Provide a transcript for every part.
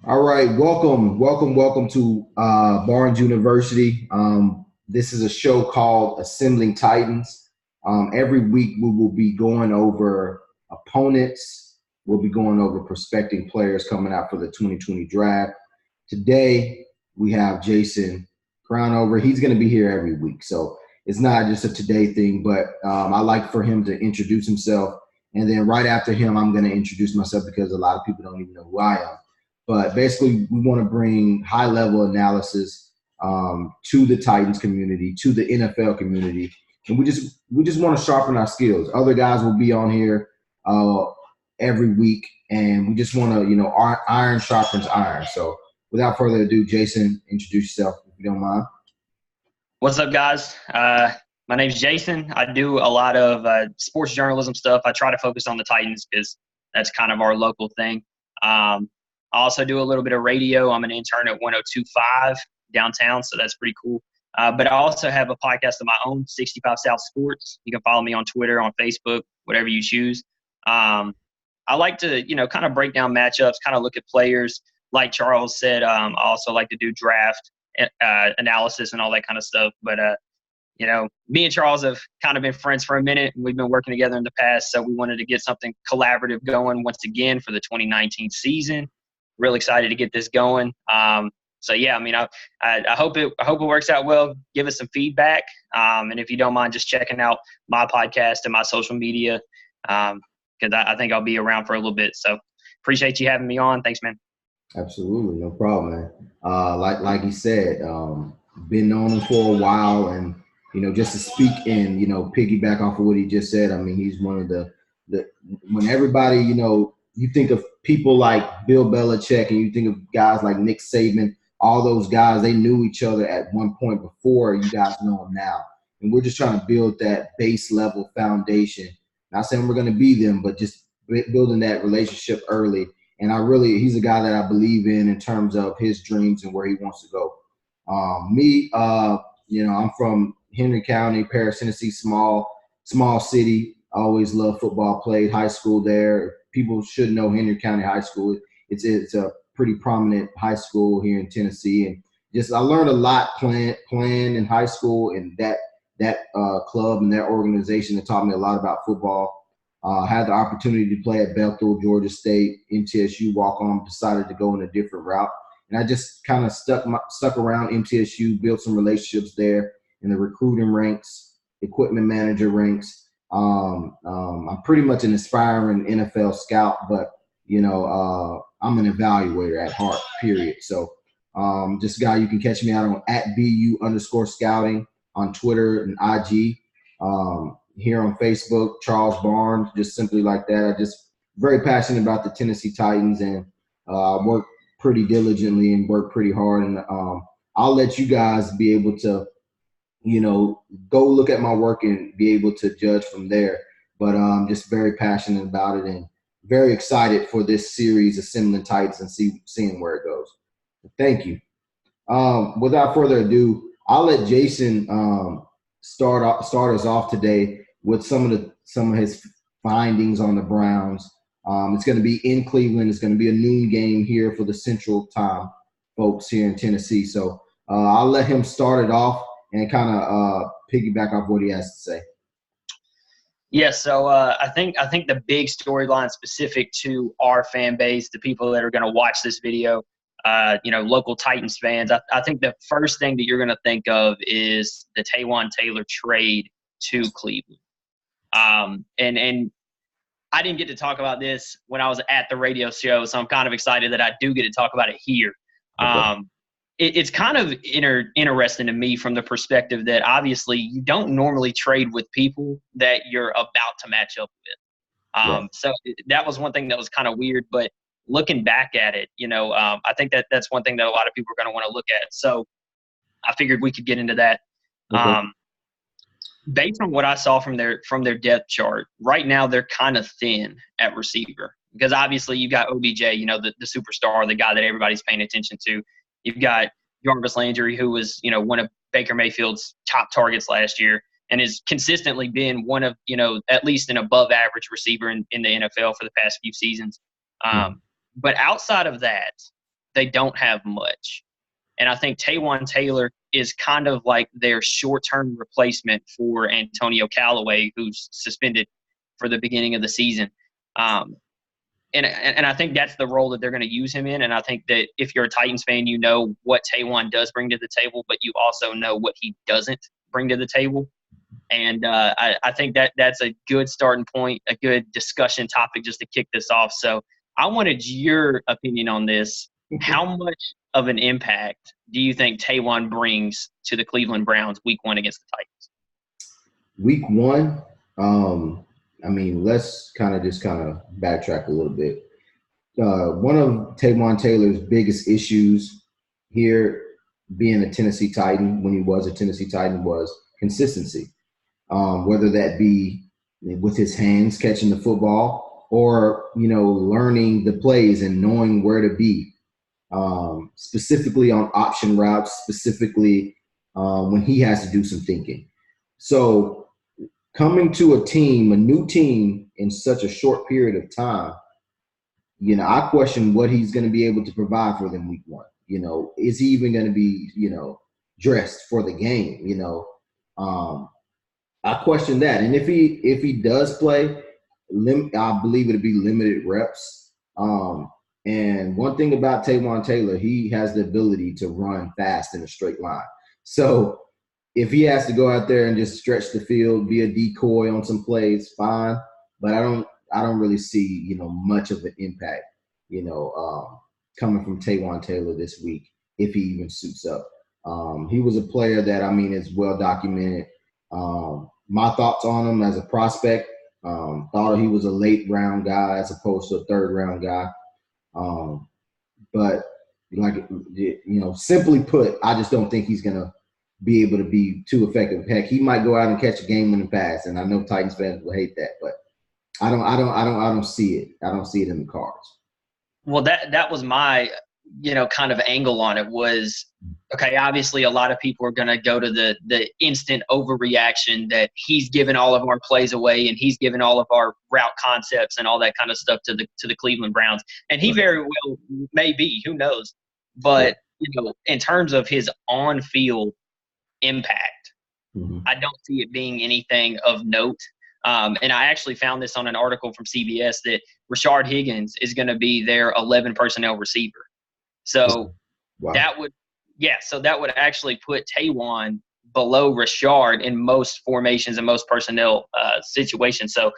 All right, welcome to Barnes University. This is a show called Assembling Titans. Every week we will be going over opponents. We'll be going over prospecting players coming out for the 2020 draft. Today we have Jason Crownover. He's going to be here every week, so it's not just a today thing. But I like for him to introduce himself, and then right after him, I'm going to introduce myself because a lot of people don't even know who I am. But basically, we want to bring high level analysis to the Titans community, to the NFL community, and we just want to sharpen our skills. Other guys will be on here uh, every week, and we just want to, iron sharpens iron. So, without further ado, Jason, introduce yourself if you don't mind. What's up, guys? My name's Jason. I do a lot of sports journalism stuff. I try to focus on the Titans because that's kind of our local thing. I also do a little bit of radio. I'm an intern at 102.5 downtown, so that's pretty cool. But I also have a podcast of my own, 65 South Sports. You can follow me on Twitter, on Facebook, whatever you choose. I like to, kind of break down matchups, kind of look at players. Like Charles said, I also like to do draft analysis and all that kind of stuff. But, me and Charles have kind of been friends for a minute. And we've been working together in the past, so we wanted to get something collaborative going once again for the 2019 season. Real excited to get this going. So yeah, I hope it works out well. Give us some feedback, and if you don't mind, just checking out my podcast and my social media, because I think I'll be around for a little bit. So appreciate you having me on. Thanks, man. Absolutely, no problem, man. Like he said, been known him for a while, and just to speak and piggyback off of what he just said. I mean, he's one of the when everybody you think of people like Bill Belichick and you think of guys like Nick Saban, all those guys they knew each other at one point before you guys know them now, and we're just trying to build that base level foundation. Not saying we're going to be them, but just building that relationship early and he's a guy that I believe in terms of his dreams and where he wants to go. I'm from Henry County, Paris, Tennessee, small city. I always loved football, played high school there. People should know Henry County High School. It's a pretty prominent high school here in Tennessee, and just I learned a lot playing in high school, and that club and that organization that taught me a lot about football. Had the opportunity to play at Bethel, Georgia State, MTSU, walk on, decided to go in a different route. And I just kind of stuck around MTSU, built some relationships there in the recruiting ranks, equipment manager ranks. I'm pretty much an aspiring NFL scout, but, I'm an evaluator at heart, period. So just a guy you can catch me out on at BU_scouting on Twitter and IG. Here on Facebook, Charles Barnes, just simply like that. I just very passionate about the Tennessee Titans, and work pretty diligently and work pretty hard. And I'll let you guys be able to, go look at my work and be able to judge from there. But I'm just very passionate about it and very excited for this series, Assembling Titans, and seeing where it goes. Thank you. Without further ado, I'll let Jason start us off today with some of his findings on the Browns. It's going to be in Cleveland. It's going to be a noon game here for the Central Time folks here in Tennessee. So I'll let him start it off and kind of piggyback off what he has to say. Yeah, so I think the big storyline specific to our fan base, the people that are going to watch this video, local Titans fans, I think the first thing that you're going to think of is the Taywan Taylor trade to Cleveland. And I didn't get to talk about this when I was at the radio show, so I'm kind of excited that I do get to talk about it here. Okay. It's kind of interesting to me from the perspective that obviously you don't normally trade with people that you're about to match up with. So that was one thing that was kind of weird, but looking back at it, I think that's one thing that a lot of people are going to want to look at. So I figured we could get into that. Okay. Based on what I saw from their depth chart, right now they're kind of thin at receiver because obviously you've got OBJ, the superstar, the guy that everybody's paying attention to. You've got Jarvis Landry, who was, one of Baker Mayfield's top targets last year and has consistently been one of, at least an above average receiver in the NFL for the past few seasons. But outside of that, they don't have much. And I think Taywan Taylor is kind of like their short-term replacement for Antonio Callaway, who's suspended for the beginning of the season. And I think that's the role that they're going to use him in. And I think that if you're a Titans fan, you know what Taywan does bring to the table, but you also know what he doesn't bring to the table. And I think that's a good starting point, a good discussion topic just to kick this off. So I wanted your opinion on this. How much of an impact do you think Taywan brings to the Cleveland Browns week 1 against the Titans? Week 1, I mean, let's kind of backtrack a little bit. One of Taywan Taylor's biggest issues here, being a Tennessee Titan, when he was a Tennessee Titan, was consistency. Whether that be with his hands catching the football or, learning the plays and knowing where to be, specifically on option routes, specifically when he has to do some thinking. So coming to a new team in such a short period of time, I question what he's going to be able to provide for them week 1. Is he even going to be, dressed for the game? I question that. And if he does play, I believe it'll be limited reps. And one thing about Taywan Taylor, he has the ability to run fast in a straight line. So if he has to go out there and just stretch the field, be a decoy on some plays, fine. But I don't really see, much of an impact, coming from Taywan Taylor this week, if he even suits up. He was a player that, is well documented. My thoughts on him as a prospect, thought he was a late round guy as opposed to a third round guy. But simply put, I just don't think he's going to be able to be too effective. Heck, he might go out and catch a game-winning pass, and I know Titans fans will hate that, but I don't see it. I don't see it in the cards. Well, that was my kind of angle on it was, okay, obviously a lot of people are going to go to the instant overreaction that he's given all of our plays away and he's given all of our route concepts and all that kind of stuff to the Cleveland Browns. And he very well may be, who knows. But, in terms of his on-field impact, I don't see it being anything of note. And I actually found this on an article from CBS that Rashard Higgins is going to be their 11 personnel receiver. So wow. that would actually put Taywan below Rashard in most formations and most personnel situations. So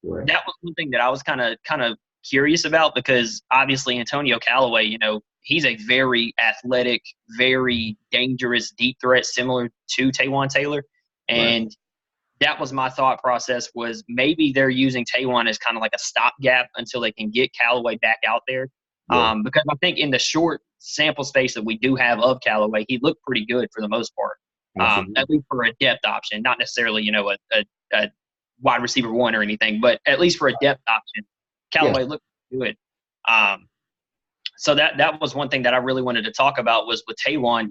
that was one thing that I was kind of curious about, because obviously Antonio Callaway, he's a very athletic, very dangerous deep threat, similar to Taywan Taylor. And that was my thought process, was maybe they're using Taywan as kind of like a stopgap until they can get Callaway back out there. Because I think in the short sample space that we do have of Callaway, he looked pretty good for the most part, at least for a depth option, not necessarily, a wide receiver 1 or anything, but at least for a depth option, Callaway looked good. So that was one thing that I really wanted to talk about, was with Taywan,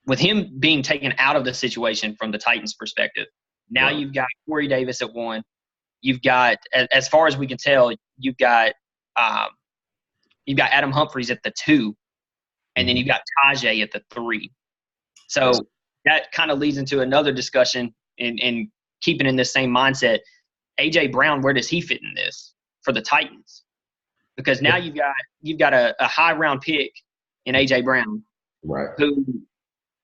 with him being taken out of the situation from the Titans' perspective. Now you've got Corey Davis at 1. You've got, as far as we can tell, you've got Adam Humphries at the 2, and then you've got Tajay at the 3. So that kind of leads into another discussion in keeping in this same mindset. A.J. Brown, where does he fit in this for the Titans? Because now you've got a high round pick in A.J. Brown, who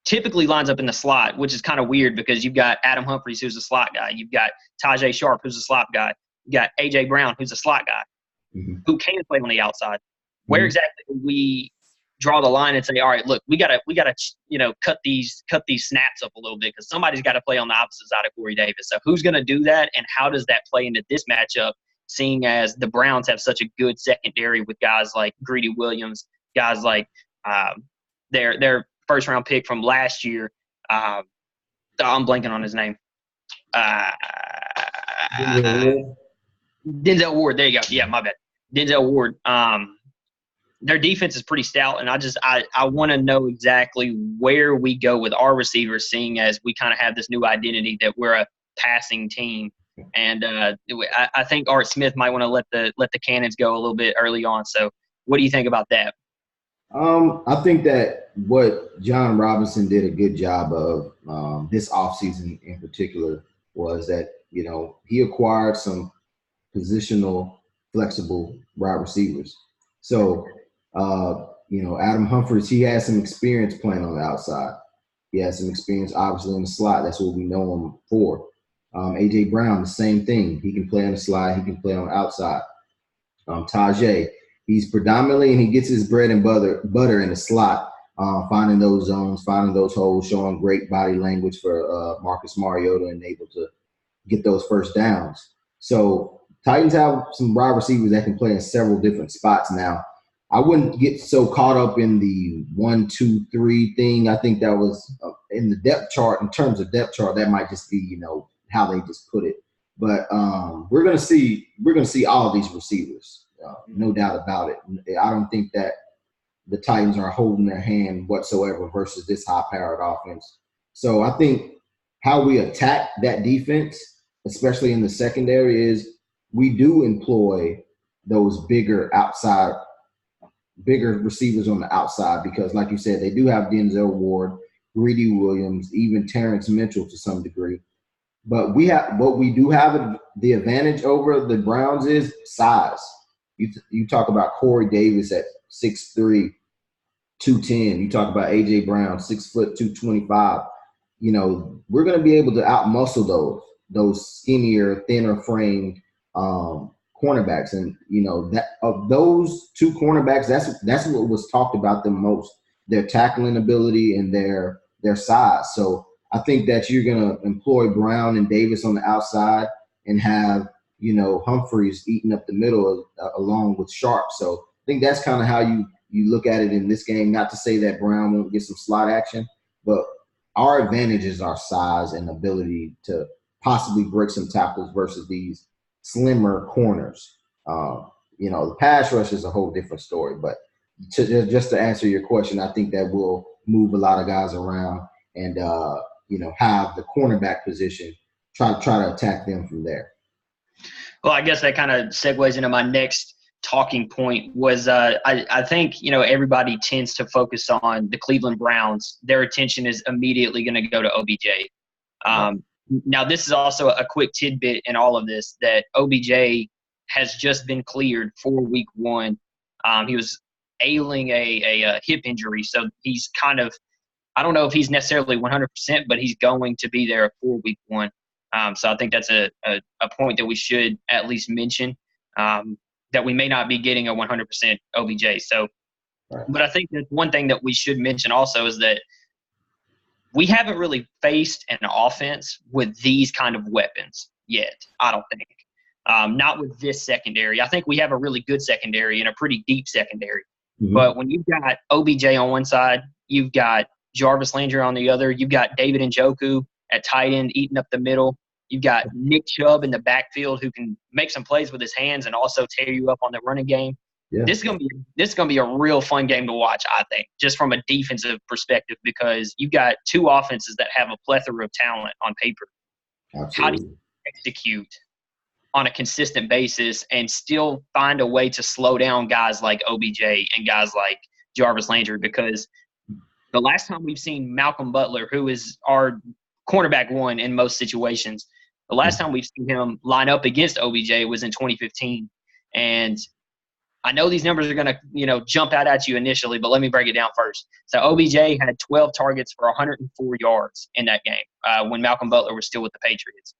typically lines up in the slot, which is kind of weird because you've got Adam Humphries, who's a slot guy. You've got Tajay Sharp, who's a slot guy. You got A.J. Brown, who's a slot guy, who can play on the outside. Where exactly do we draw the line and say, all right, look, we gotta cut these snaps up a little bit, because somebody's got to play on the opposite side of Corey Davis. So who's going to do that, and how does that play into this matchup, seeing as the Browns have such a good secondary with guys like Greedy Williams, guys like their first round pick from last year. I'm blanking on his name. Denzel Ward. There you go. Yeah, my bad. Denzel Ward. Their defense is pretty stout, and I want to know exactly where we go with our receivers, seeing as we kind of have this new identity that we're a passing team. And I think Art Smith might want to let the cannons go a little bit early on. So What do you think about that? I think that what John Robinson did a good job of this offseason in particular was that, he acquired some positional, flexible wide receivers. So, Adam Humphries, he has some experience playing on the outside. He has some experience, obviously, in the slot. That's what we know him for. A.J. Brown, the same thing. He can play on the slide. He can play on the outside. Tajay, he's predominantly, and he gets his bread and butter in the slot, finding those zones, finding those holes, showing great body language for Marcus Mariota and able to get those first downs. So Titans have some wide receivers that can play in several different spots now. I wouldn't get so caught up in the 1, 2, 3 thing. I think that was in the depth chart. In terms of depth chart, that might just be, how they just put it. But we're gonna see all of these receivers, no doubt about it. I don't think that the Titans are holding their hand whatsoever versus this high-powered offense. So I think how we attack that defense, especially in the secondary, is we do employ those bigger receivers on the outside because, like you said, they do have Denzel Ward, Greedy Williams, even Terrence Mitchell to some degree. But what we do have the advantage over the Browns is size. You talk about Corey Davis at 6'3", 210. You talk about A.J. Brown, 6 foot 225. We're going to be able to outmuscle those skinnier, thinner framed cornerbacks, and that of those two cornerbacks, that's what was talked about the most: their tackling ability and their size. So I think that you're going to employ Brown and Davis on the outside and have, Humphries eating up the middle along with Sharp. So I think that's kind of how you look at it in this game. Not to say that Brown won't get some slot action, but our advantage is our size and ability to possibly break some tackles versus these slimmer corners. The pass rush is a whole different story. But just to answer your question, I think that will move a lot of guys around and have the cornerback position, try to attack them from there. Well, I guess that kind of segues into my next talking point was I think, everybody tends to focus on the Cleveland Browns. Their attention is immediately going to go to OBJ. Now, this is also a quick tidbit in all of this that OBJ has just been cleared for week 1. He was ailing a hip injury, so he's kind of – I don't know if he's necessarily 100%, but he's going to be there for week 1. So I think that's a point that we should at least mention, that we may not be getting a 100% OBJ. So, right. But I think that one thing that we should mention also is that we haven't really faced an offense with these kind of weapons yet, I don't think. Not with this secondary. I think we have a really good secondary and a pretty deep secondary. Mm-hmm. But when you've got OBJ on one side, you've got Jarvis Landry on the other, you've got David Njoku at tight end eating up the middle, you've got Nick Chubb in the backfield who can make some plays with his hands and also tear you up on the running game. Yeah. This is gonna be a real fun game to watch, I think, just from a defensive perspective, because you've got two offenses that have a plethora of talent on paper. Absolutely. How do you execute on a consistent basis and still find a way to slow down guys like OBJ and guys like Jarvis Landry? Because the last time we've seen Malcolm Butler, who is our cornerback one in most situations, the last time we've seen him line up against OBJ was in 2015. And I know these numbers are going to, jump out at you initially, but let me break it down first. So OBJ had 12 targets for 104 yards in that game when Malcolm Butler was still with the Patriots.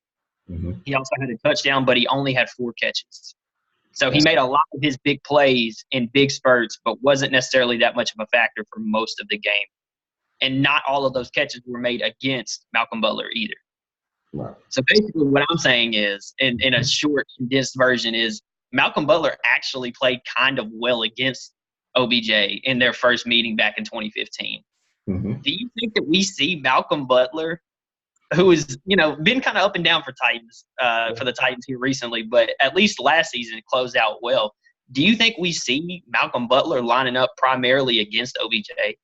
Mm-hmm. He also had a touchdown, but he only had 4 catches. So he made a lot of his big plays in big spurts, but wasn't necessarily that much of a factor for most of the game. And not all of those catches were made against Malcolm Butler either. Right. So basically what I'm saying is, in a short, condensed version, is Malcolm Butler actually played kind of well against OBJ in their first meeting back in 2015. Mm-hmm. Do you think that we see Malcolm Butler, who has, been kind of up and down for the Titans here recently, but at least last season it closed out well. Do you think we see Malcolm Butler lining up primarily against OBJ?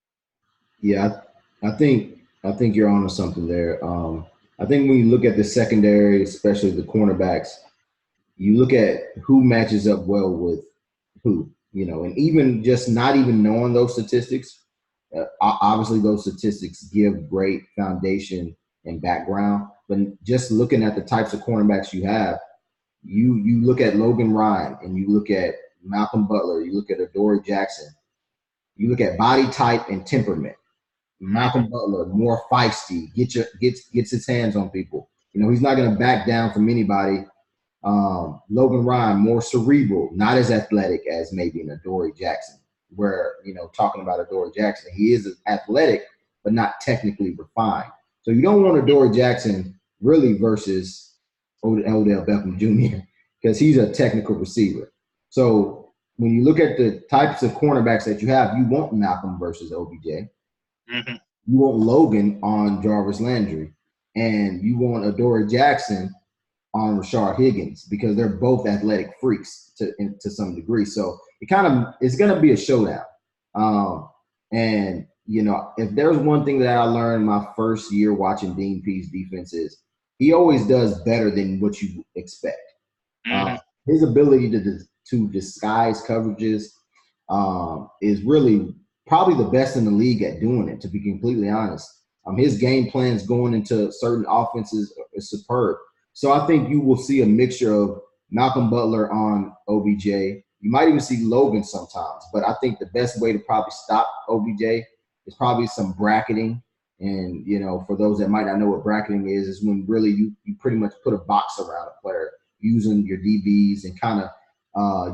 Yeah, I think you're onto something there. I think when you look at the secondary, especially the cornerbacks, you look at who matches up well with who. And even just not even knowing those statistics, obviously those statistics give great foundation and background. But just looking at the types of cornerbacks you have, you look at Logan Ryan and you look at Malcolm Butler, you look at Adoree Jackson, you look at body type and temperament. Malcolm Butler, more feisty, gets his hands on people. He's not going to back down from anybody. Logan Ryan, more cerebral, not as athletic as maybe an Adoree Jackson. Where, talking about Adoree Jackson, he is athletic, but not technically refined. So you don't want Adoree Jackson really versus Odell Beckham Jr. because he's a technical receiver. So when you look at the types of cornerbacks that you have, you want Malcolm versus OBJ. Mm-hmm. You want Logan on Jarvis Landry, and you want Adoree Jackson on Rashard Higgins because they're both athletic freaks to some degree. So it's going to be a showdown. And if there's one thing that I learned my first year watching Dean Pease defense is he always does better than what you expect. Mm-hmm. His ability to disguise coverages is really probably the best in the league at doing it, to be completely honest. His game plans going into certain offenses is superb. So I think you will see a mixture of Malcolm Butler on OBJ. You might even see Logan sometimes, but I think the best way to probably stop OBJ is probably some bracketing. And, for those that might not know what bracketing is when really you pretty much put a box around a player using your DBs and kind of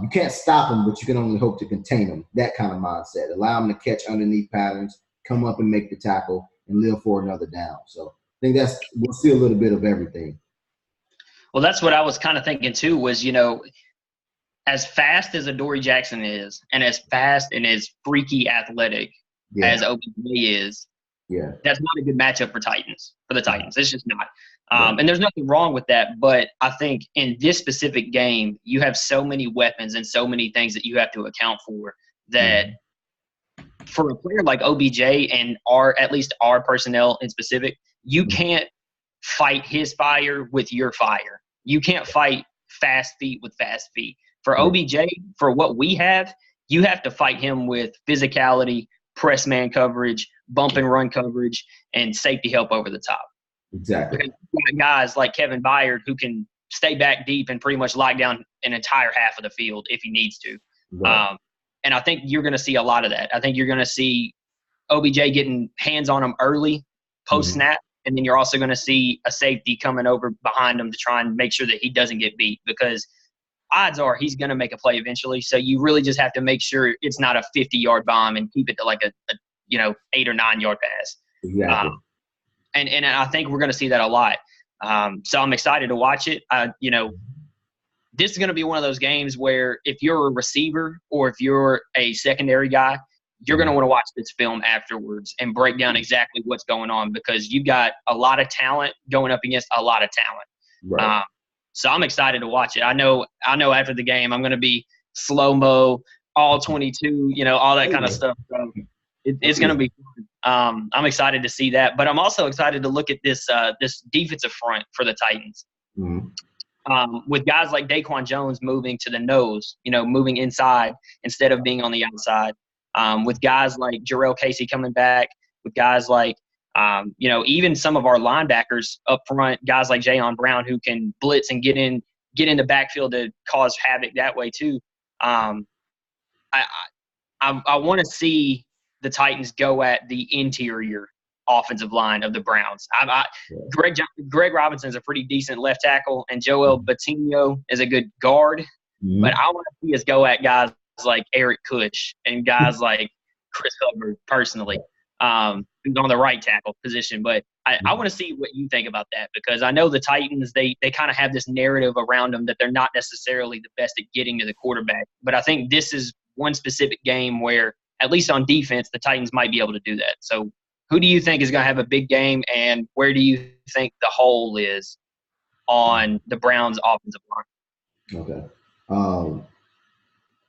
you can't stop them, but you can only hope to contain them. That kind of mindset. Allow them to catch underneath patterns, come up and make the tackle, and live for another down. So I think we'll see a little bit of everything. Well, that's what I was kind of thinking too was, as fast as Adoree Jackson is and as fast and as freaky athletic as OBJ is, that's not a good matchup for the Titans. It's just not. And there's nothing wrong with that. But I think in this specific game, you have so many weapons and so many things that you have to account for that for a player like OBJ and at least our personnel in specific, you can't fight his fire with your fire. You can't fight fast feet with fast feet. For OBJ, for what we have, you have to fight him with physicality, press man coverage, bump and run coverage, and safety help over the top. Exactly. Because you got guys like Kevin Byard who can stay back deep and pretty much lock down an entire half of the field if he needs to. Right. And I think you're going to see a lot of that. I think you're going to see OBJ getting hands on him early, post-snap, and then you're also going to see a safety coming over behind him to try and make sure that he doesn't get beat because odds are he's going to make a play eventually. So you really just have to make sure it's not a 50-yard bomb and keep it to like a 8 or 9 yard pass. Exactly. And I think we're going to see that a lot. So I'm excited to watch it. This is going to be one of those games where if you're a receiver or if you're a secondary guy, you're going to want to watch this film afterwards and break down exactly what's going on because you've got a lot of talent going up against a lot of talent. Right. So I'm excited to watch it. I know after the game I'm going to be slow-mo, all 22, all that kind of stuff. So it's going to be fun. I'm excited to see that. But I'm also excited to look at this defensive front for the Titans. Mm-hmm. With guys like Daquan Jones moving to the nose, moving inside instead of being on the outside. With guys like Jarrell Casey coming back, with guys like, even some of our linebackers up front, guys like Jayon Brown who can blitz and get in the backfield to cause havoc that way too. I want to see the Titans go at the interior offensive line of the Browns. Greg Robinson's a pretty decent left tackle, and Joel Batinho is a good guard. Mm-hmm. But I want to see us go at guys like Eric Kush and guys like Chris Hubbard personally, who's on the right tackle position. But I want to see what you think about that because I know the Titans, they kind of have this narrative around them that they're not necessarily the best at getting to the quarterback. But I think this is one specific game where, at least on defense, the Titans might be able to do that. So who do you think is going to have a big game, and where do you think the hole is on the Browns' offensive line? Okay.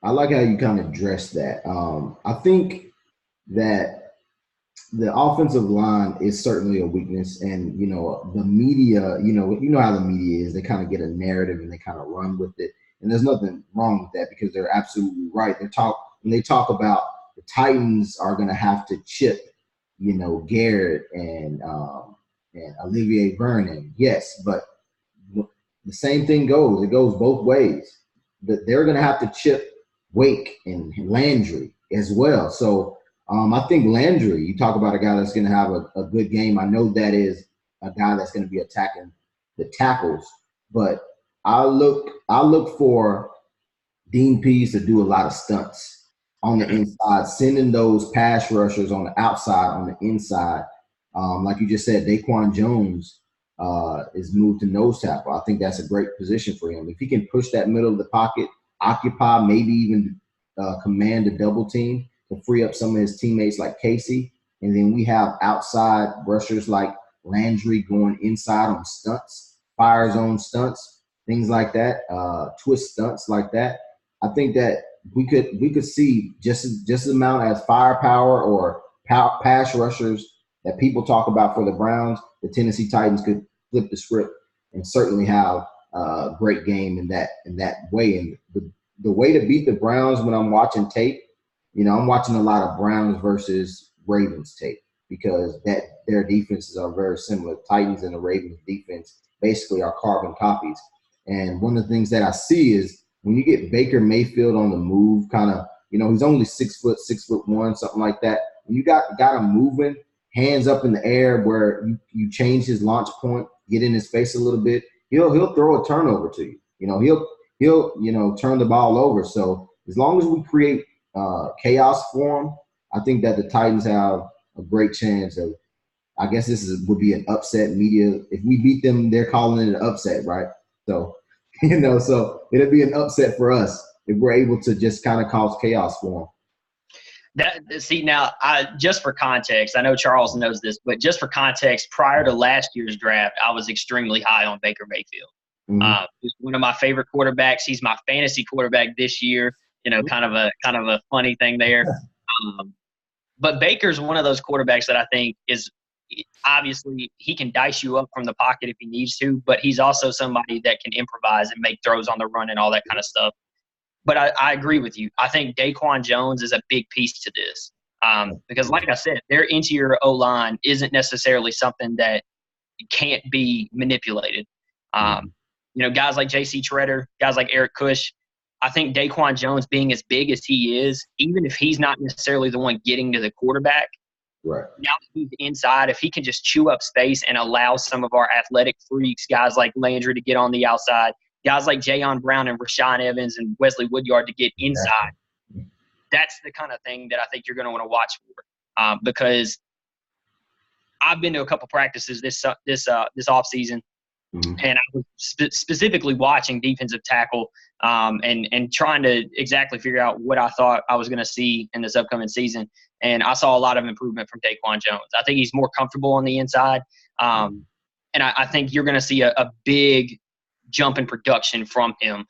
I like how you kind of addressed that. I think that the offensive line is certainly a weakness, and the media, you know how the media is. They kind of get a narrative and they kind of run with it, and there's nothing wrong with that because they're absolutely right. when they talk about the Titans are going to have to chip, Garrett and Olivier Vernon. Yes, but the same thing goes. It goes both ways. They're going to have to chip Wake and Landry as well. So I think Landry, you talk about a guy that's going to have a good game. I know that is a guy that's going to be attacking the tackles, but I look for Dean Pease to do a lot of stunts on the inside, sending those pass rushers on the outside, on the inside. Like you just said, Daquan Jones is moved to nose tackle. I think that's a great position for him. If he can push that middle of the pocket, occupy, maybe even command a double team to free up some of his teammates like Casey. And then we have outside rushers like Landry going inside on stunts, fire zone stunts, things like that, twist stunts like that. I think that we could see just as amount as firepower or pass rushers that people talk about for the Browns. The Tennessee Titans could flip the script and certainly have a great game in that way. And the way to beat the Browns when I'm watching tape, I'm watching a lot of Browns versus Ravens tape because their defenses are very similar. Titans and the Ravens defense basically are carbon copies. And one of the things that I see is when you get Baker Mayfield on the move, kind of, he's only 6'1", something like that. When you got him moving, hands up in the air where you change his launch point, get in his face a little bit, he'll throw a turnover to you. He'll turn the ball over. So as long as we create chaos for him, I think that the Titans have a great chance of. I guess would be an upset. Media, if we beat them, they're calling it an upset, right? So, so it'll be an upset for us if we're able to just kind of cause chaos for them. Now, just for context, I know Charles knows this, but just for context, prior to last year's draft, I was extremely high on Baker Mayfield. Mm-hmm. He's one of my favorite quarterbacks. He's my fantasy quarterback this year. Kind of a funny thing there. But Baker's one of those quarterbacks that I think is obviously he can dice you up from the pocket if he needs to, but he's also somebody that can improvise and make throws on the run and all that kind of stuff. But I agree with you. I think Daquan Jones is a big piece to this because, like I said, their interior O-line isn't necessarily something that can't be manipulated. Guys like J.C. Treader, guys like Eric Kush, I think Daquan Jones being as big as he is, even if he's not necessarily the one getting to the quarterback, right now that he's inside, if he can just chew up space and allow some of our athletic freaks, guys like Landry to get on the outside, guys like Jayon Brown and Rashaan Evans and Wesley Woodyard to get inside, that's the kind of thing that I think you're going to want to watch for because I've been to a couple practices this offseason, and I was specifically watching defensive tackle and trying to exactly figure out what I thought I was going to see in this upcoming season. And I saw a lot of improvement from Daquan Jones. I think he's more comfortable on the inside. And I think you're going to see a big jump in production from him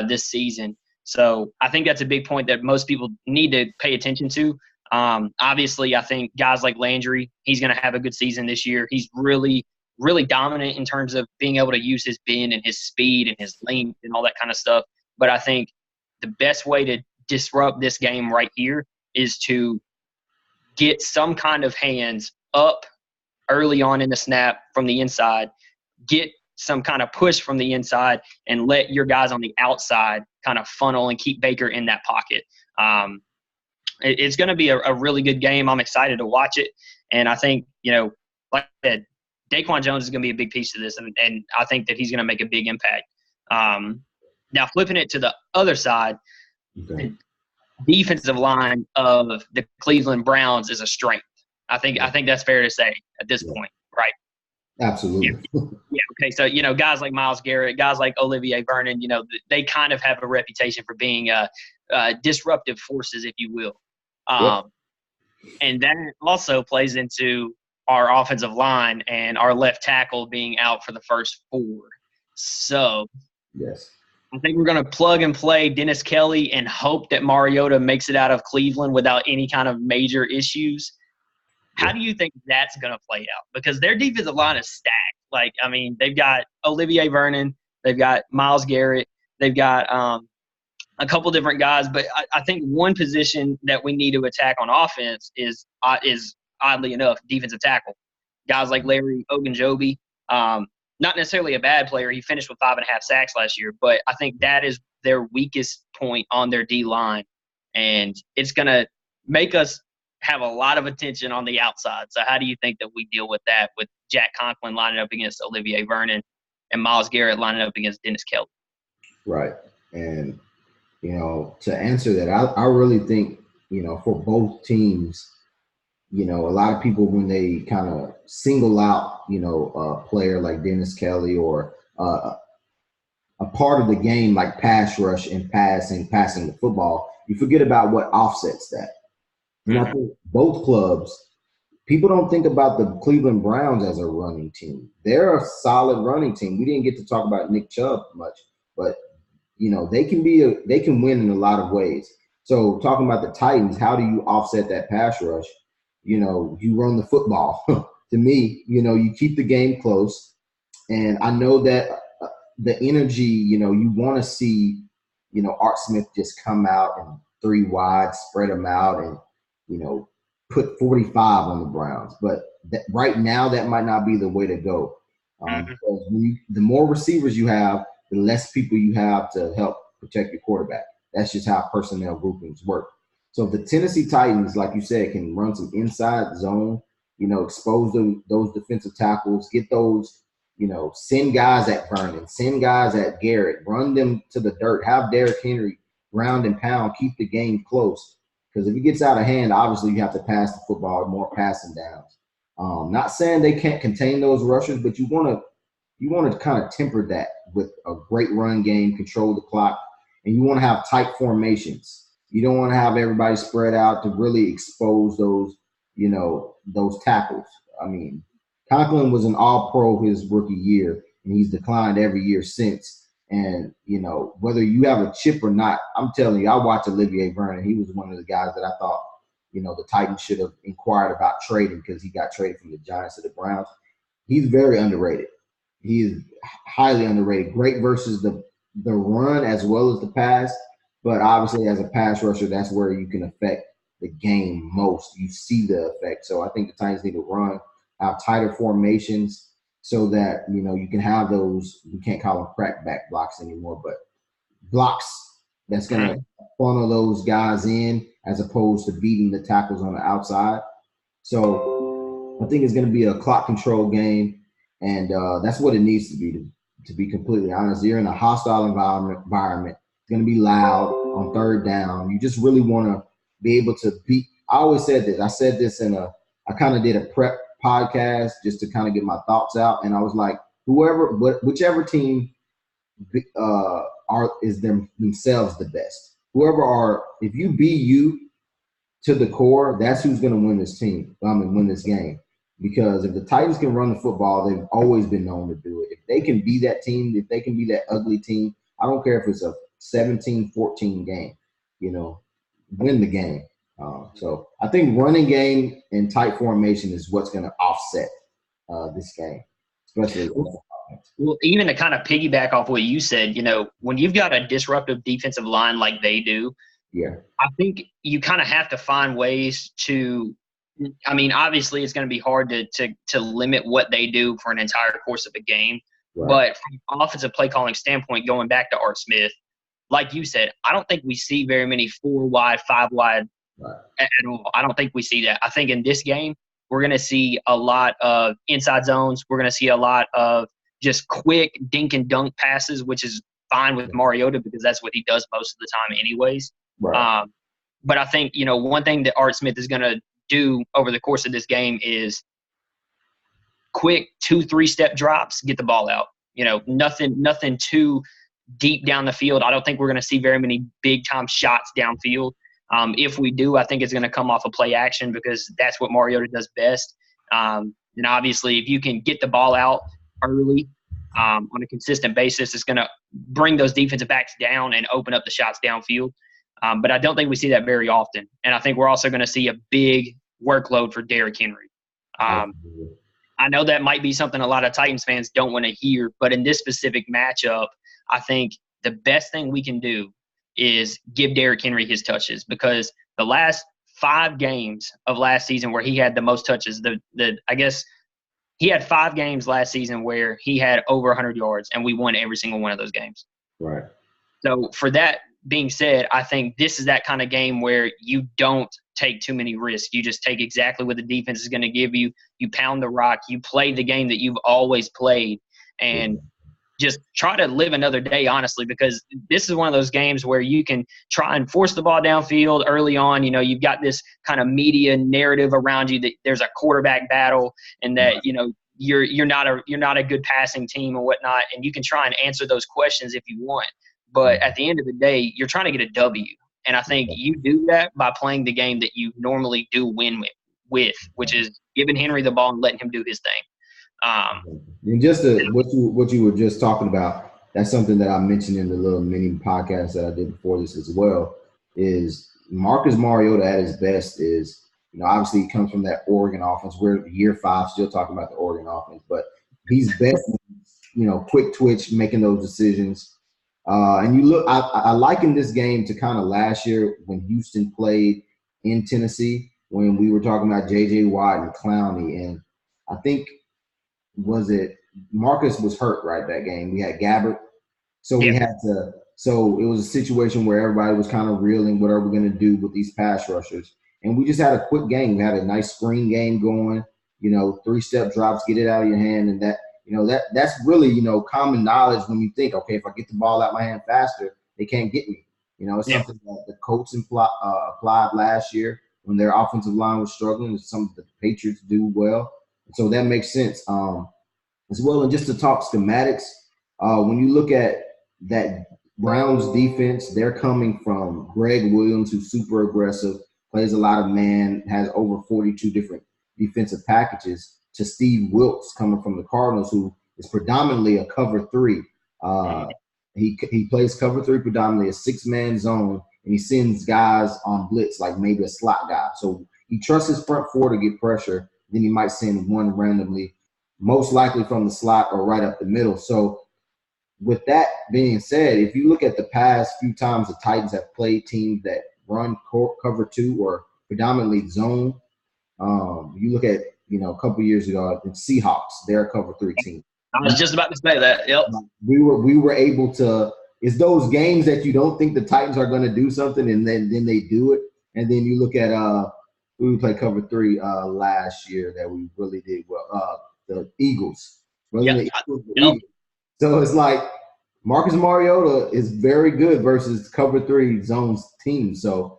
this season. So I think that's a big point that most people need to pay attention to. Obviously, I think guys like Landry, he's going to have a good season this year. He's really, really dominant in terms of being able to use his bend and his speed and his length and all that kind of stuff. But I think the best way to disrupt this game right here is to get some kind of hands up early on in the snap from the inside, get some kind of push from the inside, and let your guys on the outside kind of funnel and keep Baker in that pocket. It's going to be a really good game. I'm excited to watch it. And I think, like I said, Daquan Jones is going to be a big piece of this, and I think that he's going to make a big impact. Now, flipping it to the other side, the defensive line of the Cleveland Browns is a strength. I think that's fair to say at this point, right? Absolutely. Yeah. Okay. So, guys like Myles Garrett, guys like Olivier Vernon, they kind of have a reputation for being disruptive forces, if you will. And that also plays into our offensive line and our left tackle being out for the first 4. So yes, I think we're going to plug and play Dennis Kelly and hope that Mariota makes it out of Cleveland without any kind of major issues. How do you think that's going to play out? Because their defensive line is stacked. They've got Olivier Vernon, they've got Myles Garrett, they've got a couple different guys, but I think one position that we need to attack on offense is oddly enough defensive tackle. Guys like Larry Ogunjobi, not necessarily a bad player. He finished with 5.5 sacks last year, but I think that is their weakest point on their D line, and it's going to make us have a lot of attention on the outside. So how do you think that we deal with that, with Jack Conklin lining up against Olivier Vernon and Myles Garrett lining up against Dennis Kelly? Right. And, to answer that, I really think, for both teams, a lot of people, when they kind of single out, a player like Dennis Kelly or a part of the game like pass rush and passing the football, you forget about what offsets that. And I think both clubs, people don't think about the Cleveland Browns as a running team. They're a solid running team. We didn't get to talk about Nick Chubb much, but they can win in a lot of ways. So talking about the Titans, how do you offset that pass rush? You run the football. To me, you keep the game close. And I know that the energy, you want to see, Art Smith just come out and 3 wide, spread them out and, put 45 on the Browns. But right now, that might not be the way to go. Because the more receivers you have, the less people you have to help protect your quarterback. That's just how personnel groupings work. So if the Tennessee Titans, like you said, can run some inside zone, expose those defensive tackles, get those, send guys at Vernon, send guys at Garrett, run them to the dirt, have Derrick Henry ground and pound, keep the game close. Because if it gets out of hand, obviously you have to pass the football, more passing downs. Not saying they can't contain those rushers, but you want to kind of temper that with a great run game, control the clock, and you want to have tight formations. You don't want to have everybody spread out to really expose those tackles. I mean, Conklin was an all-pro his rookie year, and he's declined every year since. And, whether you have a chip or not, I'm telling you, I watched Olivier Vernon. He was one of the guys that I thought, the Titans should have inquired about trading because he got traded from the Giants to the Browns. He's very underrated. He is highly underrated. Great versus the run as well as the pass. But obviously, as a pass rusher, that's where you can affect the game most. You see the effect. So I think the Titans need to run, have tighter formations so that, you can have those, we can't call them crackback blocks anymore, but blocks that's going to funnel those guys in as opposed to beating the tackles on the outside. So I think it's going to be a clock control game, and that's what it needs to be completely honest. You're in a hostile environment. It's going to be loud on third down. You just really want to be able to beat. I always said this. I said this I kind of did a prep podcast just to kind of get my thoughts out, and I was like, whichever team is themselves the best. If you be you to the core, that's who's going to win this team. Win this game. Because if the Titans can run the football, they've always been known to do it. If they can be that team, if they can be that ugly team, I don't care if it's a 17-14 game, win the game. So I think running game and tight formation is what's going to offset this game, especially. Well, even to kind of piggyback off what you said, when you've got a disruptive defensive line like they do, I think you kind of have to find ways to. I mean, obviously, it's going to be hard to limit what they do for an entire course of a game. Right. But from an offensive play calling standpoint, going back to Art Smith, like you said, I don't think we see very many 4 wide, 5 wide at all. I don't think we see that. I think in this game, we're going to see a lot of inside zones. We're going to see a lot of just quick dink and dunk passes, which is fine with Mariota because that's what he does most of the time anyways. Right. But I think, one thing that Art Smith is going to do over the course of this game is quick 2-3 step drops, get the ball out. Nothing too deep down the field. I don't think we're going to see very many big time shots downfield. If we do, I think it's going to come off of play action because that's what Mariota does best. And obviously, if you can get the ball out early on a consistent basis, it's going to bring those defensive backs down and open up the shots downfield. But I don't think we see that very often. And I think we're also going to see a big workload for Derrick Henry. I know that might be something a lot of Titans fans don't want to hear, but in this specific matchup, I think the best thing we can do is give Derrick Henry his touches, because the last 5 games of last season where he had the most touches, I guess he had 5 games last season where he had over 100 yards, and we won every single one of those games. Right. So for that being said, I think this is that kind of game where you don't take too many risks. You just take exactly what the defense is going to give you. You pound the rock. You play the game that you've always played, and just try to live another day, honestly, because this is one of those games where you can try and force the ball downfield early on. You know, you've got this kind of media narrative around you that there's a quarterback battle and that, you know, you're not a good passing team or whatnot, and you can try and answer those questions if you want. But at the end of the day, you're trying to get a W. And I think you do that by playing the game that you normally do win with, which is giving Henry the ball and letting him do his thing. And just what you were just talking about, that's something that I mentioned in the little mini podcast that I did before this as well, is Marcus Mariota at his best is, you know, obviously he comes from that Oregon offense. We're year 5 still talking about the Oregon offense, but he's best, you know, quick twitch, making those decisions. And you look, I liken this game to kind of last year when Houston played in Tennessee, when we were talking about J.J. Watt and Clowney. And I think, Marcus was hurt, right, that game. We had Gabbert. So we had to – so it was a situation where everybody was kind of reeling, what are we going to do with these pass rushers? And we just had a quick game. We had a nice screen game going, you know, 3-step drops, get it out of your hand, and that – you know, that's really, you know, common knowledge when you think, okay, if I get the ball out my hand faster, they can't get me. You know, it's something that the Colts applied last year when their offensive line was struggling. It's something that the Patriots do well. So that makes sense as well. And just to talk schematics, when you look at that Browns defense, they're coming from Greg Williams, who's super aggressive, plays a lot of man, has over 42 different defensive packages, to Steve Wilkes coming from the Cardinals, who is predominantly a cover 3. He plays cover 3 predominantly, a 6-man zone, and he sends guys on blitz like maybe a slot guy. So he trusts his front 4 to get pressure. Then he might send one randomly, most likely from the slot or right up the middle. So with that being said, if you look at the past few times the Titans have played teams that run cover 2 or predominantly zone, you look at, you know, a couple years ago, the Seahawks, they're a cover 3 team. I was just about to say that. Yep. We were able to. It's those games that you don't think the Titans are going to do something, and then they do it. And then you look at we played cover 3 last year that we really did well. The Eagles. Eagles. So it's like Marcus Mariota is very good versus cover 3 zones team. So.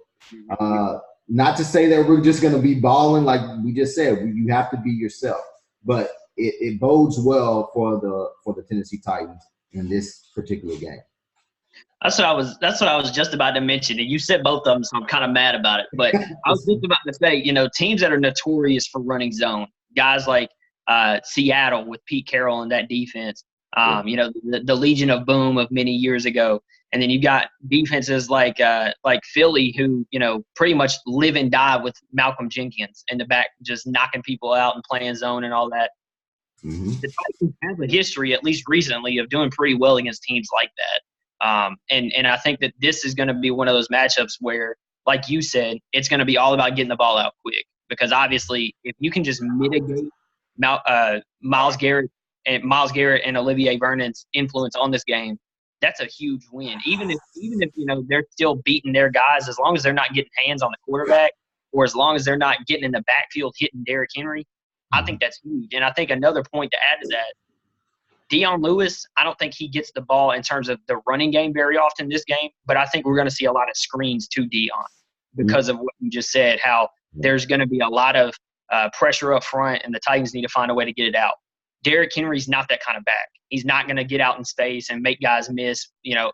Not to say that we're just going to be balling like we just said. You have to be yourself, but it bodes well for the Tennessee Titans in this particular game. That's what I was just about to mention, and you said both of them, so I'm kind of mad about it. But I was just about to say, you know, teams that are notorious for running zone, guys like Seattle with Pete Carroll and that defense. You know, the Legion of Boom of many years ago. And then you got defenses like Philly, who, you know, pretty much live and die with Malcolm Jenkins in the back, just knocking people out and playing zone and all that. The Titans have a history, at least recently, of doing pretty well against teams like that. And I think that this is going to be one of those matchups where, like you said, it's going to be all about getting the ball out quick. Because obviously, if you can just mitigate Myles Garrett and Olivier Vernon's influence on this game, that's a huge win. Even if you know they're still beating their guys, as long as they're not getting hands on the quarterback, or as long as they're not getting in the backfield hitting Derrick Henry, I think that's huge. And I think another point to add to that, Dion Lewis, I don't think he gets the ball in terms of the running game very often this game, but I think we're going to see a lot of screens to Dion because of what you just said, how there's going to be a lot of pressure up front, and the Titans need to find a way to get it out. Derrick Henry's not that kind of back. He's not going to get out in space and make guys miss, you know,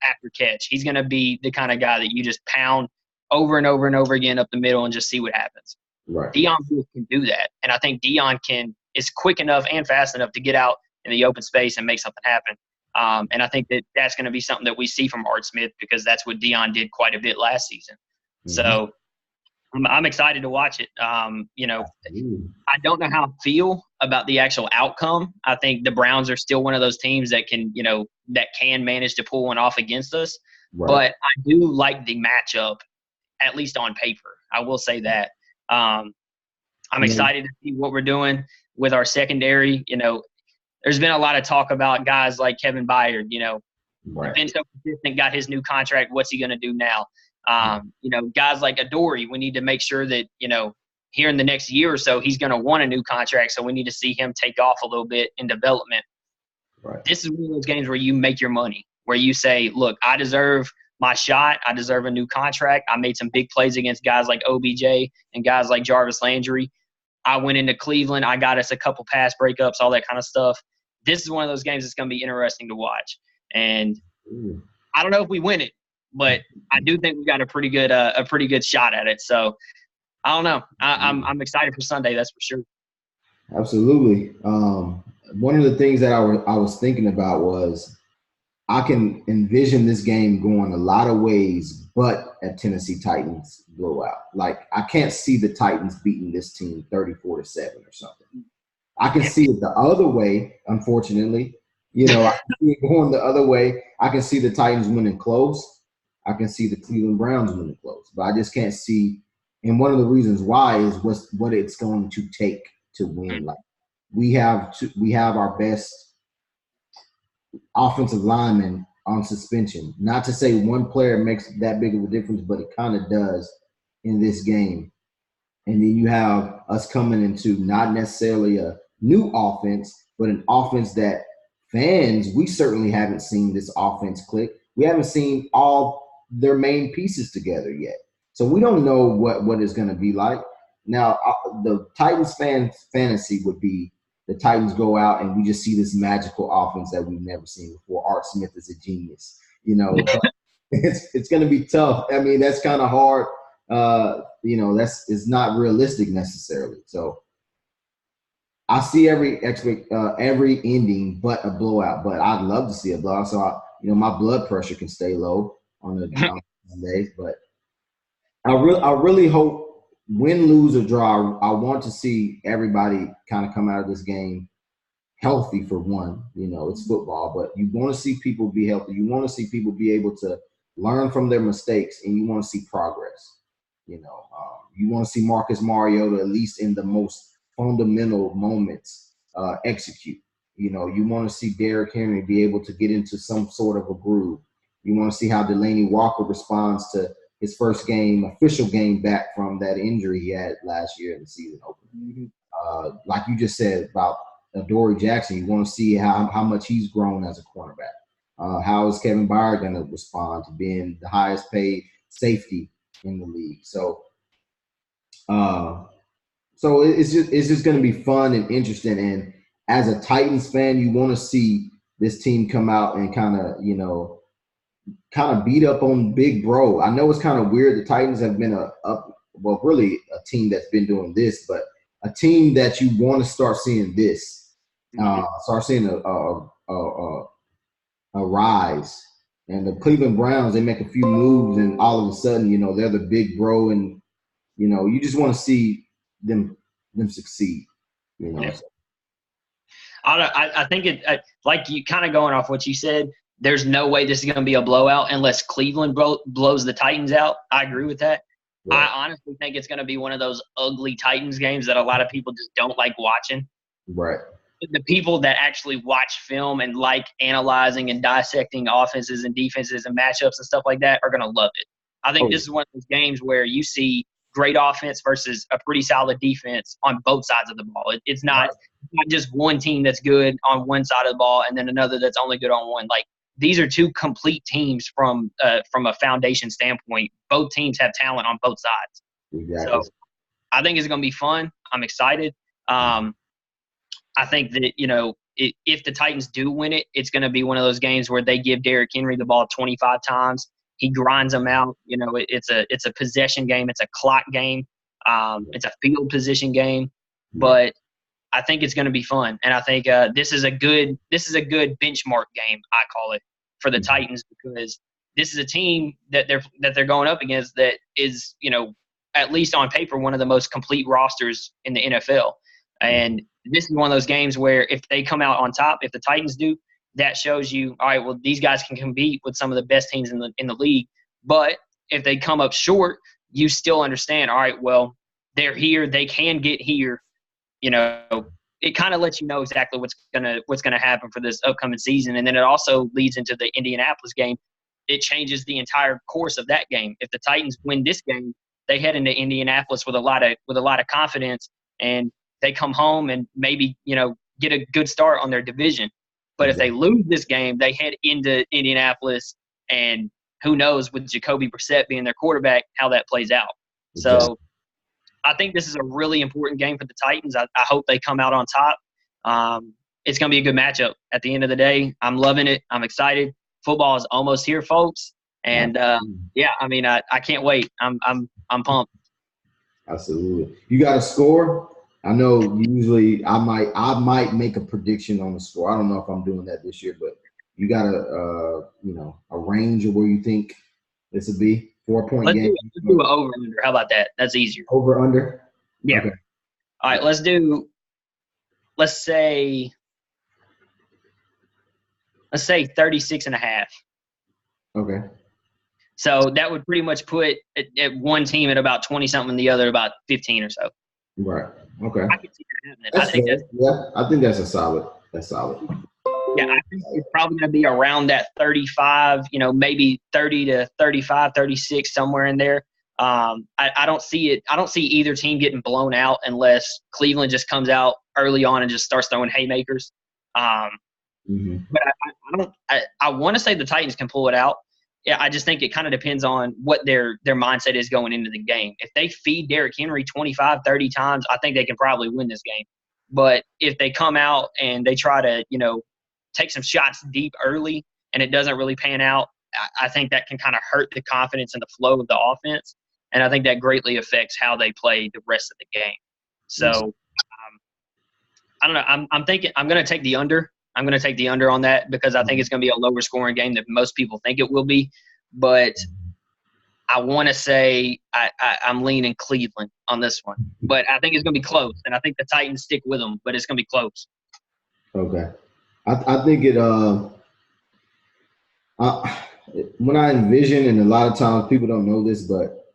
after catch. He's going to be the kind of guy that you just pound over and over and over again up the middle and just see what happens. Right. Dion can do that, and I think Dion is quick enough and fast enough to get out in the open space and make something happen. And I think that that's going to be something that we see from Art Smith, because that's what Dion did quite a bit last season. So I'm excited to watch it. You know, I don't know how I feel about the actual outcome. I think the Browns are still one of those teams that can manage to pull one off against us. Right. but I do like the matchup, at least on paper. I will say that. I'm You know, excited to see what we're doing with our secondary. There's been a lot of talk about guys like Kevin Byard, right. been so consistent, got his new contract. What's he going to do now? Guys like Adoree, we need to make sure that, here in the next year or so, he's going to want a new contract. So we need to see him take off a little bit in development. Right. This is one of those games where you make your money, where you say, look, I deserve my shot. I deserve a new contract. I made some big plays against guys like OBJ and guys like Jarvis Landry. I went into Cleveland. I got us a couple pass breakups, all that kind of stuff. This is one of those games that's going to be interesting to watch. And I don't know if we win it, but I do think we got a pretty good shot at it. So I don't know. I'm excited for Sunday. That's for sure. Absolutely. One of the things that I was thinking about was I can envision this game going a lot of ways, but a Tennessee Titans blowout. Like, I can't see the Titans beating this team 34-7 or something. I can see it the other way, unfortunately. I can see it going the other way. I can see the Titans winning close. I can see the Cleveland Browns winning close. But I just can't see – and one of the reasons why is what it's going to take to win. Like, we have our best offensive linemen on suspension. Not to say one player makes that big of a difference, but it kind of does in this game. And then you have us coming into not necessarily a new offense, but an offense that fans, we certainly haven't seen this offense click. We haven't seen all their main pieces together yet. So we don't know what it's going to be like. Now, the Titans fantasy would be the Titans go out and we just see this magical offense that we've never seen before. Art Smith is a genius. It's going to be tough. I mean, that's kind of hard. It's not realistic necessarily. So I see every ending but a blowout. But I'd love to see a blowout. So my blood pressure can stay low on the days. But I really hope, win, lose, or draw, I want to see everybody kind of come out of this game healthy for one. It's football, but you want to see people be healthy. You want to see people be able to learn from their mistakes, and you want to see progress. You want to see Marcus Mariota, at least in the most fundamental moments, execute. You want to see Derrick Henry be able to get into some sort of a groove. You want to see how Delanie Walker responds to his first official game back from that injury he had last year in the season opener. Like you just said about Adoree Jackson, you want to see how much he's grown as a cornerback. How is Kevin Byard going to respond to being the highest paid safety in the league? So it's just going to be fun and interesting. And as a Titans fan, you want to see this team come out and kind of beat up on Big Bro. I know it's kind of weird. The Titans have been really a team that's been doing this, but a team that you want to start seeing this, start seeing a rise. And the Cleveland Browns, they make a few moves, and all of a sudden, they're the Big Bro, and you just want to see them succeed. Yeah. I think like you kind of going off what you said. There's no way this is going to be a blowout unless Cleveland blows the Titans out. I agree with that. Yeah. I honestly think it's going to be one of those ugly Titans games that a lot of people just don't like watching. Right. The people that actually watch film and like analyzing and dissecting offenses and defenses and matchups and stuff like that are going to love it. I think this is one of those games where you see great offense versus a pretty solid defense on both sides of the ball. It's not just one team that's good on one side of the ball and then another that's only good on one. Like, these are two complete teams from a foundation standpoint. Both teams have talent on both sides. Exactly. So I think it's going to be fun. I'm excited. I think that, if the Titans do win it, it's going to be one of those games where they give Derrick Henry the ball 25 times. He grinds them out. It's a possession game. It's a clock game. It's a field position game. But I think it's going to be fun, and I think this is a good benchmark game, I call it, for the Titans, because this is a team that they're going up against that is, at least on paper, one of the most complete rosters in the NFL. And this is one of those games where if they come out on top, if the Titans do, that shows you, all right, well, these guys can compete with some of the best teams in the league. But if they come up short, you still understand, all right, well, they're here, they can get here. You know, it kind of lets you know exactly what's gonna happen for this upcoming season. And then it also leads into the Indianapolis game. It changes the entire course of that game. If the Titans win this game, they head into Indianapolis with a lot of confidence, and they come home and maybe, you know, get a good start on their division. But if they lose this game, they head into Indianapolis, and who knows, with Jacoby Brissett being their quarterback, how that plays out. So I think this is a really important game for the Titans. I hope they come out on top. It's going to be a good matchup. At the end of the day, I'm loving it. I'm excited. Football is almost here, folks. And yeah, I mean, I can't wait. I'm pumped. Absolutely. You got a score? I know usually I might make a prediction on the score. I don't know if I'm doing that this year, but you got a range of where you think this would be? 4-point game. Let's do an over under. How about that? That's easier. Over under? Yeah. Okay. All right, let's say 36.5. Okay. So that would pretty much put at one team at about 20-something and the other about 15 or so. Right. Okay. I can see that happening. I think that's solid. Yeah, I think it's probably going to be around that 35, you know, maybe 30 to 35, 36, somewhere in there. I don't see it. I don't see either team getting blown out unless Cleveland just comes out early on and just starts throwing haymakers. But I want to say the Titans can pull it out. Yeah, I just think it kind of depends on what their mindset is going into the game. If they feed Derrick Henry 25, 30 times, I think they can probably win this game. But if they come out and they try to, you know, take some shots deep early and it doesn't really pan out, I think that can kind of hurt the confidence and the flow of the offense. And I think that greatly affects how they play the rest of the game. So I don't know. I'm thinking I'm going to take the under. I'm going to take the under on that because I think it's going to be a lower scoring game than most people think it will be. But I want to say I'm leaning Cleveland on this one. But I think it's going to be close, and I think the Titans stick with them, but it's going to be close. Okay. I think it when I envision, and a lot of times people don't know this, but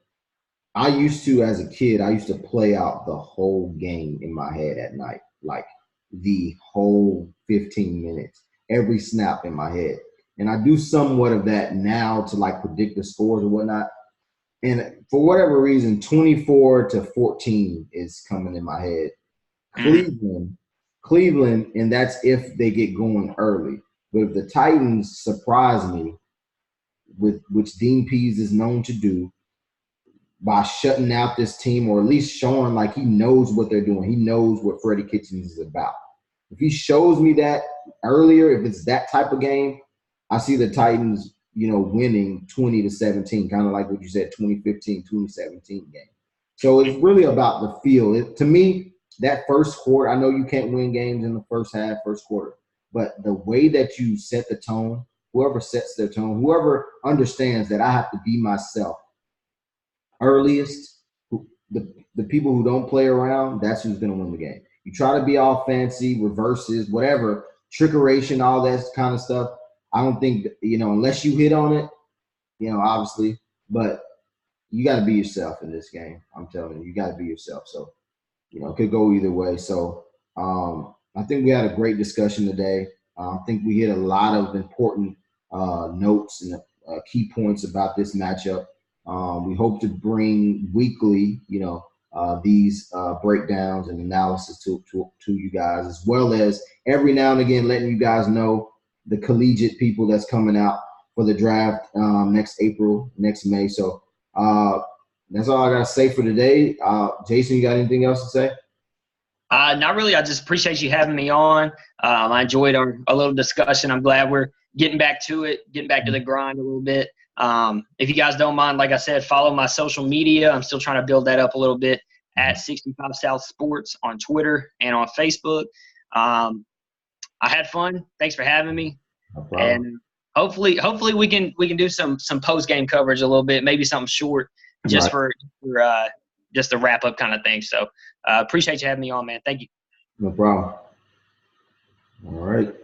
I used to, as a kid, I used to play out the whole game in my head at night, like the whole 15 minutes, every snap in my head. And I do somewhat of that now to like predict the scores or whatnot. And for whatever reason, 24-14 is coming in my head. Cleveland, and that's if they get going early. But if the Titans surprise me, with which Dean Pease is known to do, by shutting out this team, or at least showing like he knows what they're doing. He knows what Freddie Kitchens is about. If he shows me that earlier, if it's that type of game, I see the Titans, you know, winning 20-17, kind of like what you said, 2015, 2017 game. So it's really about the feel. To me, that first quarter, I know you can't win games in the first half, first quarter, but the way that you set the tone, whoever sets their tone, whoever understands that I have to be myself earliest, the people who don't play around, that's who's going to win the game. You try to be all fancy, reverses, whatever, trickeration, all that kind of stuff. I don't think, you know, unless you hit on it, you know, obviously, but you got to be yourself in this game. I'm telling you, you got to be yourself. So, you know, it could go either way. So I think we had a great discussion today. I think we hit a lot of important notes and key points about this matchup. We hope to bring weekly, you know, these breakdowns and analysis to you guys, as well as every now and again letting you guys know the collegiate people that's coming out for the draft next April, next May. So that's all I got to say for today. Jason, you got anything else to say? Not really. I just appreciate you having me on. I enjoyed our little discussion. I'm glad we're getting back to it, getting back to the grind a little bit. If you guys don't mind, like I said, follow my social media. I'm still trying to build that up a little bit at 65 South Sports on Twitter and on Facebook. I had fun. Thanks for having me. No problem. And hopefully we can do some post game coverage a little bit, maybe something short, just for just a wrap up kind of thing. So appreciate you having me on, man. Thank you. No problem. All right.